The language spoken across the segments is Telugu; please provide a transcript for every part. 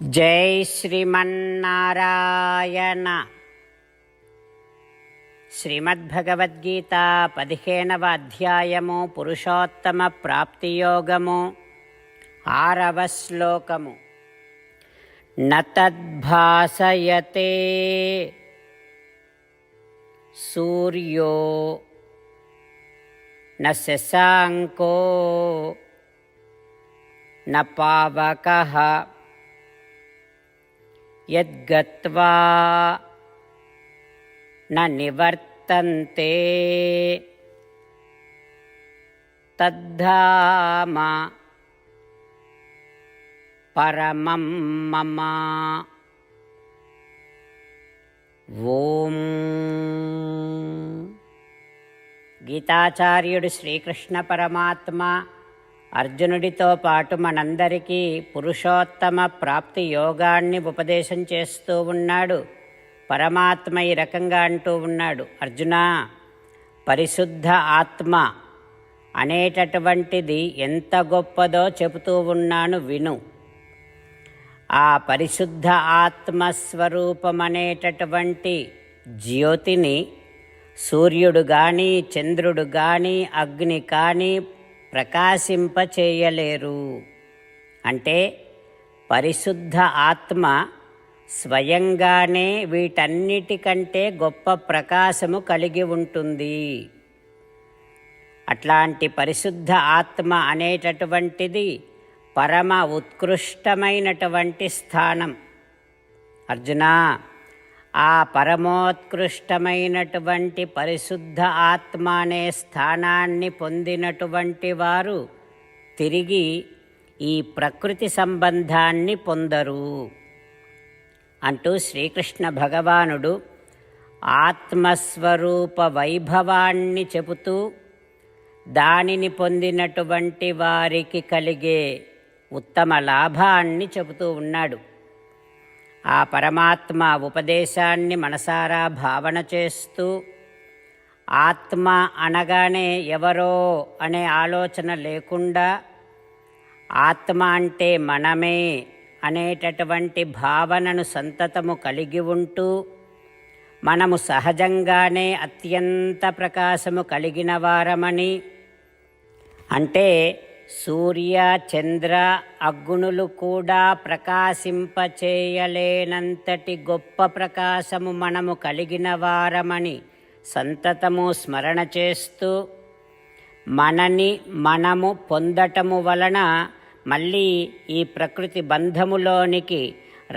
జై శ్రీమన్నారాయణ. శ్రీమద్భగవద్గీత 15వ అధ్యాయము పురుషోత్తమ ప్రాప్తియోగము 6వ శ్లోకము. నతద్భాసయతే సూర్యో న శశాంకో న పావకః యద్గత్వా న నివర్తంతే తద్ధామ పరమం మమ. ఓం. గీతాచార్యుడు శ్రీకృష్ణ పరమాత్మ అర్జునుడితో పాటు మనందరికీ పురుషోత్తమ ప్రాప్తి యోగాన్ని ఉపదేశం చేస్తూ ఉన్నాడు. పరమాత్మ ఈ రకంగా అంటూ ఉన్నాడు, అర్జునా, పరిశుద్ధ ఆత్మ అనేటటువంటిది ఎంత గొప్పదో చెబుతూ ఉన్నాను విను. ఆ పరిశుద్ధ ఆత్మస్వరూపమనేటటువంటి జ్యోతిని సూర్యుడు కానీ, చంద్రుడు కానీ, అగ్ని కానీ ప్రకాశింపచేయలేరు. అంటే పరిశుద్ధ ఆత్మ స్వయంగానే వీటన్నిటికంటే గొప్ప ప్రకాశము కలిగి ఉంటుంది. అట్లాంటి పరిశుద్ధ ఆత్మ అనేటటువంటిది పరమ ఉత్కృష్టమైనటువంటి స్థానం. అర్జునా, ఆ పరమోత్కృష్టమైనటువంటి పరిశుద్ధ ఆత్మ అనే స్థానాన్ని పొందినటువంటి వారు తిరిగి ఈ ప్రకృతి సంబంధాన్ని పొందరు అంటూ శ్రీకృష్ణ భగవానుడు ఆత్మస్వరూప వైభవాన్ని చెబుతూ దానిని పొందినటువంటి వారికి కలిగే ఉత్తమ లాభాన్ని చెబుతూ ఉన్నాడు. ఆ పరమాత్మ ఉపదేశాన్ని మనసారా భావన చేస్తూ ఆత్మ అనగానే ఎవరో అనే ఆలోచన లేకుండా ఆత్మ అంటే మనమే అనేటటువంటి భావనను సంతతము కలిగి ఉంటూ మనము సహజంగానే అత్యంత ప్రకాశము కలిగిన వారమని, అంటే సూర్య చంద్ర అగ్నులు కూడా ప్రకాశింపచేయలేనంతటి గొప్ప ప్రకాశము మనము కలిగిన వారమని సంతతము స్మరణ చేస్తూ మనని మనము పొందటము వలన మళ్ళీ ఈ ప్రకృతి బంధములోనికి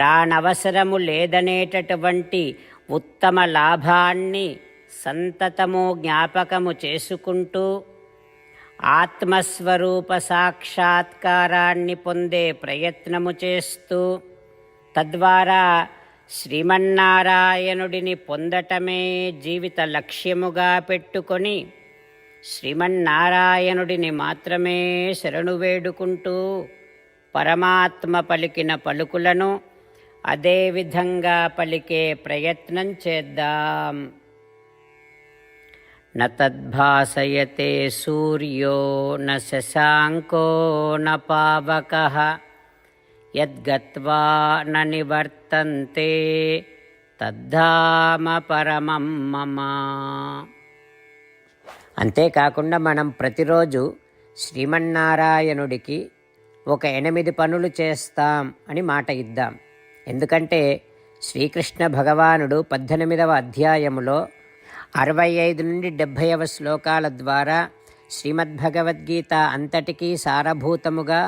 రానవసరము లేదనేటటువంటి ఉత్తమ లాభాన్ని సంతతము జ్ఞాపకము చేసుకుంటూ ఆత్మస్వరూప సాక్షాత్కారాన్ని పొందే ప్రయత్నము చేస్తూ తద్వారా శ్రీమన్నారాయణుడిని పొందటమే జీవిత లక్ష్యముగా పెట్టుకొని శ్రీమన్నారాయణుడిని మాత్రమే శరణు వేడుకుంటూ పరమాత్మ పలికిన పలుకులను అదేవిధంగా పలికే ప్రయత్నం చేద్దాం. న తద్భాసయతే సూర్యో న శశాంకో న పావకః యద్గత్వా న నివర్తంతే తద్ధామ పరమం మమ. అంతేకాకుండా మనం ప్రతిరోజు శ్రీమన్నారాయణుడికి ఒక 8 పనులు చేస్తాం అని మాట ఇద్దాం. ఎందుకంటే శ్రీకృష్ణ భగవానుడు 18వ అధ్యాయములో 65 నుండి 70వ శ్లోకాల ద్వారా శ్రీమద్భగవద్గీత అంతటికీ సారభూతముగా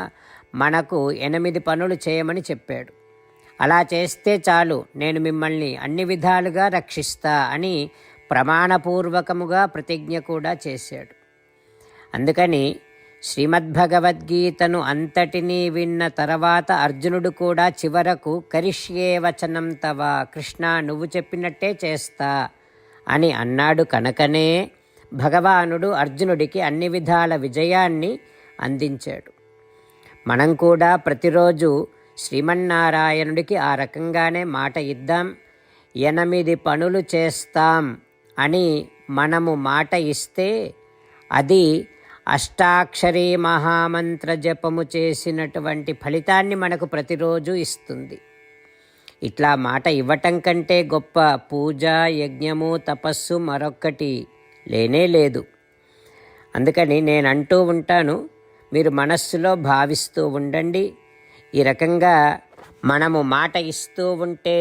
మనకు 8 పనులు చేయమని చెప్పాడు. అలా చేస్తే చాలు, నేను మిమ్మల్ని అన్ని విధాలుగా రక్షిస్తా అని ప్రమాణపూర్వకముగా ప్రతిజ్ఞ కూడా చేశాడు. అందుకని శ్రీమద్భగవద్గీతను అంతటినీ విన్న తర్వాత అర్జునుడు కూడా చివరకు కరిష్యే వచనం తవ, కృష్ణ నువ్వు చెప్పినట్టే చేస్తా అని అన్నాడు. కనుకనే భగవానుడు అర్జునుడికి అన్ని విధాల విజయాన్ని అందించాడు. మనం కూడా ప్రతిరోజు శ్రీమన్నారాయణుడికి ఆ రకంగానే మాట ఇద్దాం. 8 పనులు చేస్తాం అని మనము మాట ఇస్తే అది అష్టాక్షరీ మహామంత్ర జపము చేసినటువంటి ఫలితాన్ని మనకు ప్రతిరోజు ఇస్తుంది. ఇట్లా మాట ఇవ్వటం కంటే గొప్ప పూజ, యజ్ఞము, తపస్సు మరొక్కటి లేనే లేదు. అందుకని నేను అంటూ ఉంటాను, మీరు మనస్సులో భావిస్తూ ఉండండి. ఈ రకంగా మనము మాట ఇస్తూ ఉంటే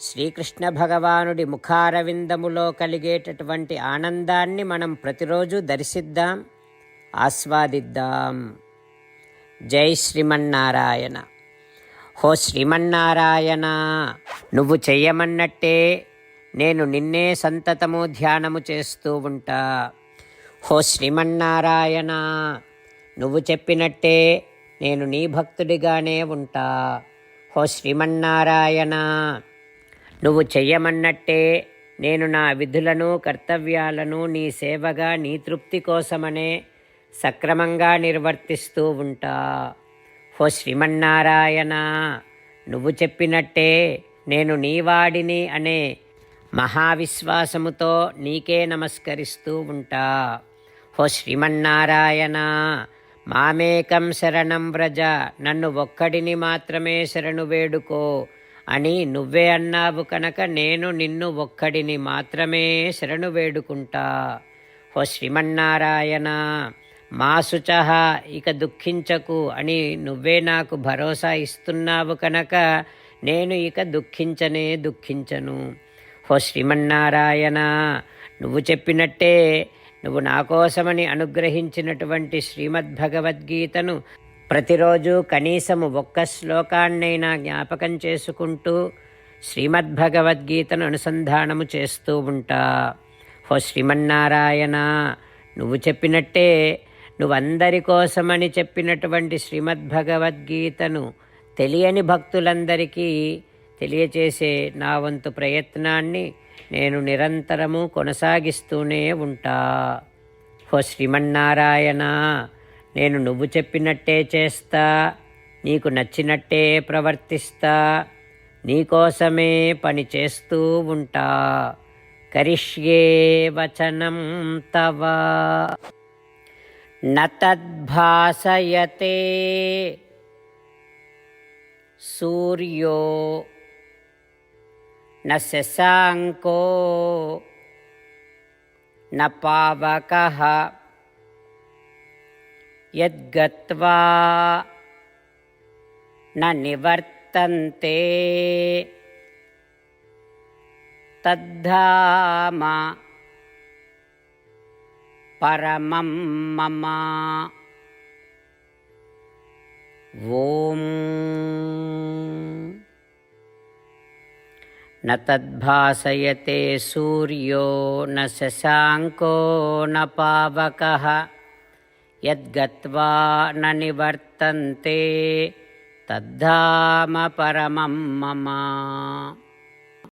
శ్రీకృష్ణ భగవానుడి ముఖారవిందములో కలిగేటటువంటి ఆనందాన్ని మనం ప్రతిరోజు దర్శిద్దాం, ఆస్వాదిద్దాం. జై శ్రీమన్నారాయణ. హో శ్రీమన్నారాయణ, నువ్వు చెయ్యమన్నట్టే నేను నిన్నే సంతతము ధ్యానము చేస్తూ ఉంటా. హో శ్రీమన్నారాయణ, నువ్వు చెప్పినట్టే నేను నీ భక్తుడిగానే ఉంటా. హో శ్రీమన్నారాయణ, నువ్వు చెయ్యమన్నట్టే నేను నా విధులను, కర్తవ్యాలను నీ సేవగా, నీ తృప్తి కోసమనే సక్రమంగా నిర్వర్తిస్తూ ఉంటా. హో శ్రీమన్నారాయణ, నువ్వు చెప్పినట్టే నేను నీవాడిని అనే మహావిశ్వాసముతో నీకే నమస్కరిస్తూ ఉంటా. హో శ్రీమన్నారాయణ, మామేకం శరణం వ్రజ, నన్ను ఒక్కడిని మాత్రమే శరణు వేడుకో అని నువ్వే అన్నావు కనుక నేను నిన్ను ఒక్కడిని మాత్రమే శరణు వేడుకుంటా. హో శ్రీమన్నారాయణ, మా శుచః, ఇక దుఃఖించకు అని నువ్వే నాకు భరోసా ఇస్తున్నావు కనుక నేను ఇక దుఃఖించను. హో శ్రీమన్నారాయణ, నువ్వు చెప్పినట్టే నువ్వు నా కోసమని అనుగ్రహించినటువంటి శ్రీమద్భగవద్గీతను ప్రతిరోజు కనీసము ఒక్క శ్లోకాన్నైనా జ్ఞాపకం చేసుకుంటూ శ్రీమద్భగవద్గీతను అనుసంధానము చేస్తూ ఉంటా. హో శ్రీమన్నారాయణ, నువ్వు చెప్పినట్టే నువ్వందరి కోసమని చెప్పినటువంటి శ్రీమద్భగవద్గీతను తెలియని భక్తులందరికీ తెలియచేసే నా వంతు ప్రయత్నాన్ని నేను నిరంతరము కొనసాగిస్తూనే ఉంటా. హో శ్రీమన్నారాయణ, నేను నువ్వు చెప్పినట్టే చేస్తా, నీకు నచ్చినట్టే ప్రవర్తిస్తా, నీకోసమే పని చేస్తూ ఉంటా. కరిష్యే వచనం తవ న తద్భాసయతే సూర్యో న శశాంకో న పావకః యద్గత్వా న నివర్తంతే తద్ధామ పరమం మమ. ఓం న తద్భాసయతే సూర్యో న శశాంకో న పావకః యద్గత్వా న నివర్తంతే తద్ధామ పరమం మమ.